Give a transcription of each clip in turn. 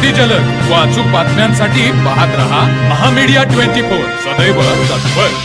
अति जलद व अचूक बातम्यांसाठी पाहत रहा महामीडिया 24 सदैव तत्पर।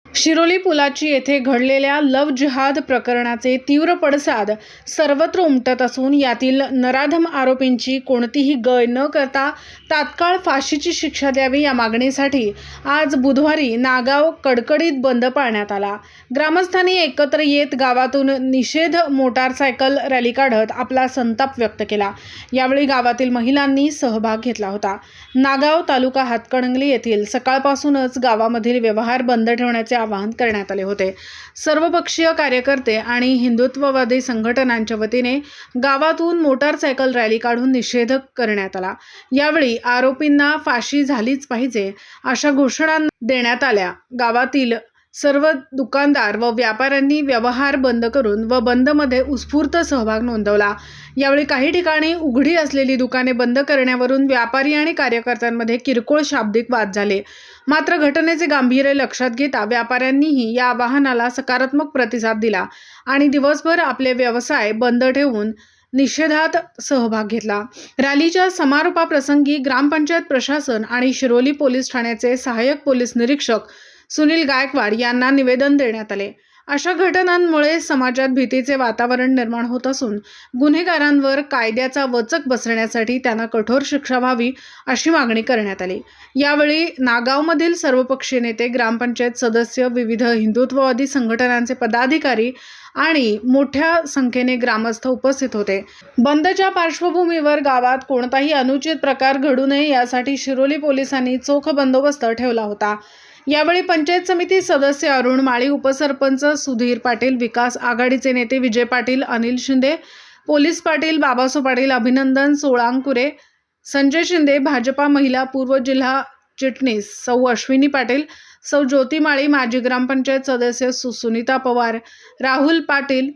शिरोली पुलाची येथे घडलेल्या लव्ह जिहाद प्रकरणाचे तीव्र पडसाद सर्वत्र उमटत असून यातील नराधम आरोपींची कोणतीही गय न करता तात्काळ फाशीची शिक्षा द्यावी या मागणीसाठी आज बुधवारी नागाव कडकडीत बंद पाळण्यात आला। ग्रामस्थांनी एकत्र येत गावातून निषेध मोटारसायकल रॅली काढत आपला संताप व्यक्त केला। यावेळी गावातील महिलांनी सहभाग घेतला होता। नागाव तालुका हातकणंगले येथील सकाळपासूनच गावामधील व्यवहार बंद ठेवण्याचे आवाहन करण्यात आले होते। सर्वपक्षीय कार्यकर्ते आणि हिंदुत्ववादी संघटनांच्या वतीने गावातून मोटारसायकल रॅली काढून निषेध करण्यात आला। यावेळी आरोपींना फाशी झालीच पाहिजे अशा घोषणा देण्यात आल्या। गावातील सर्व दुकानदार व व्यापाऱ्यांनी व्यवहार बंद करून व बंदमध्ये उत्स्फूर्त सहभाग नोंदवला। यावेळी काही ठिकाणी उघडी असलेली दुकाने बंद करण्यावरून व्यापारी आणि कार्यकर्त्यांमध्ये किरकोळ शाब्दिक वाद झाले। मात्र घटनेचे गांभीर्य लक्षात घेता व्यापाऱ्यांनीही या आवाहनाला सकारात्मक प्रतिसाद दिला आणि दिवसभर आपले व्यवसाय बंद ठेवून निषेधात सहभाग घेतला। रॅलीच्या समारोपाप्रसंगी ग्रामपंचायत प्रशासन आणि शिरोली पोलीस ठाण्याचे सहाय्यक पोलीस निरीक्षक सुनील गायकवाड यांना निवेदन देण्यात आले। अशा घटनांमुळे समाजात भीतीचे वातावरण निर्माण होत असून गुन्हेगारांवर कायद्याचा वचक बसवण्यासाठी त्यांना कठोर शिक्षा व्हावी अशी मागणी करण्यात आली। यावेळी नागावमधील सर्वपक्षीय नेते, ग्रामपंचायत सदस्य, विविध हिंदुत्ववादी संघटनांचे पदाधिकारी आणि मोठ्या संख्येने ग्रामस्थ उपस्थित होते। बंदच्या पार्श्वभूमीवर गावात कोणताही अनुचित प्रकार घडू नये यासाठी शिरोली पोलिसांनी चोख बंदोबस्त ठेवला होता। यावेळी पंचायत समिती सदस्य अरुण माळी, उपसरपंच सुधीर पाटील, विकास आघाडीचे नेते विजय पाटील, अनिल शिंदे, पोलीस पाटील बाबासो पाटील, अभिनंदन सोळांकुरे, संजय शिंदे, भाजपा महिला पूर्व जिल्हा चिटणीस सौ अश्विनी पाटील, सौ ज्योती माळी, माजी ग्रामपंचायत सदस्य सुनीता पवार, राहुल पाटील,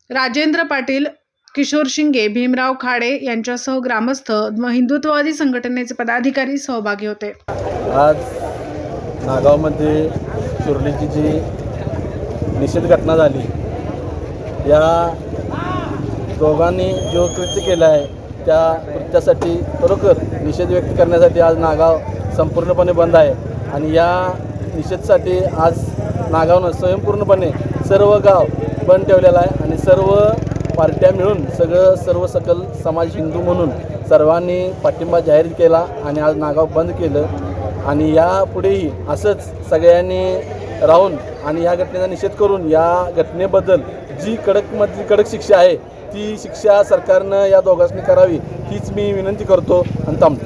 राजेंद्र पाटील, किशोर शिंगे, भीमराव खाडे यांच्यासह ग्रामस्थ व हिंदुत्ववादी संघटनेचे पदाधिकारी सहभागी होते। आज नागावमध्ये शिरोलीची जी निषेध घटना झाली, या दोघांनी जो कृत्य केला आहे त्या कृत्यासाठी खरोखर निषेध व्यक्त करण्यासाठी आज नागाव संपूर्णपणे बंद आहे। आणि या निषेधासाठी आज नागावनं स्वयंपूर्णपणे सर्व गाव बंद ठेवलेलं आहे आणि सर्व पार्ट्या मिळून सर्व सकल समाज हिंदू म्हणून सर्वांनी पाठिंबा जाहीर केला आणि आज नागाव बंद केलं। आणि यापुढेही असंच सगळ्यांनी राहून आणि या घटनेचा निषेध करून या घटनेबद्दल जी कडक शिक्षा आहे ती शिक्षा सरकारनं या दोघांनी करावी हीच मी विनंती करतो आणि थांबतो।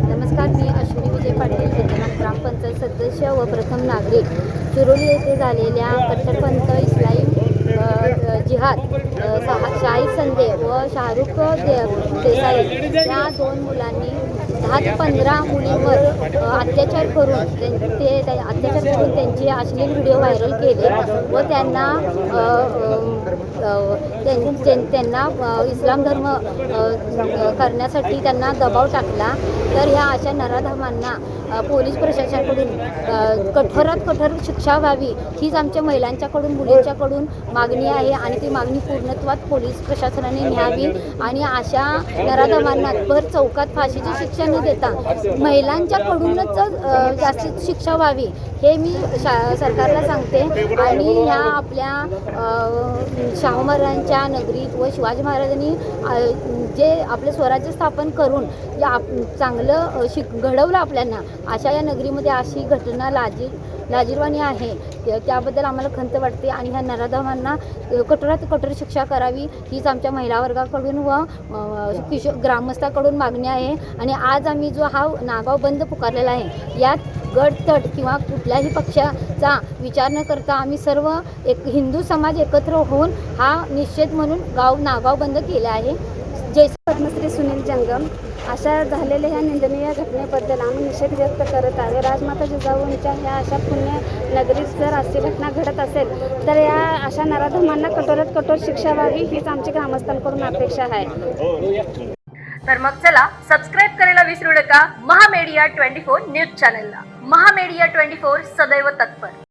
नमस्कार, मी अश्विनी विजय पाटील, ग्रामपंचायत सदस्य व प्रथम नागरिक। शिरोली येथे झालेल्या कट्टरपंथ इस्लामी जिहाद शाहिद संदे व शाहरुख देसाई या दोन मुलांनी 10 ते 15 मुलींवर अत्याचार करून त्यांचे अश्लील व्हिडिओ व्हायरल केले व त्यांना इस्लाम धर्म करण्यासाठी त्यांना दबाव टाकला। तर ह्या अशा नराधमांना पोलीस प्रशासनाकडून कठोरात कठोर शिक्षा व्हावी हीच आमच्या महिलांच्याकडून, मुलींच्याकडून मागणी आहे आणि ती मागणी पूर्णत्वात पोलीस प्रशासनाने न्यावी आणि अशा नराधमांना भर चौकात फाशीची शिक्षा न देता महिलांच्याकडूनच जास्तीत शिक्षा व्हावी हे मी सरकारला सांगते। आणि ह्या आपल्या शाहू महाराजांच्या नगरीत व शिवाजी महाराजांनी जे आपले स्वराज्य स्थापन करून चांगलं घडवलं आपल्यांना, अशा या नगरीमध्ये अशी घटना लाजिरवाणी आहे। त्याबद्दल आम्हाला खंत वाटते आणि ह्या नराधमांना कठोरात कठोर शिक्षा करावी हीच आमच्या महिला वर्गाकडून व ग्रामस्थाकडून मागणी आहे। आणि आज आम्ही जो हा नागाव बंद पुकारलेला आहे यात गट-तट किंवा कुठल्याही पक्षाचा विचार न करता आम्ही सर्व एक हिंदू समाज एकत्र होऊन हा निषेध म्हणून नागाव बंद केला आहे। जय पद्मश्री सुनील जंगम। अशा झालेल्या ह्या निंदनीय घटनेबद्दल आम्ही निषेध व्यक्त करत आहे। राजमाता जिजाऊंच्या ह्या अशा पुण्य नगरीत जर अशी घटना घडत असेल तर या अशा नराधमांना कठोरात कठोर शिक्षा व्हावी हीच आमची ग्रामस्थांकडून अपेक्षा आहे। तर मग चला सबस्क्राईब करायला विसरू नका महामीडिया 24 न्यूज चॅनलला। महामीडिया 24 सदैव तत्पर।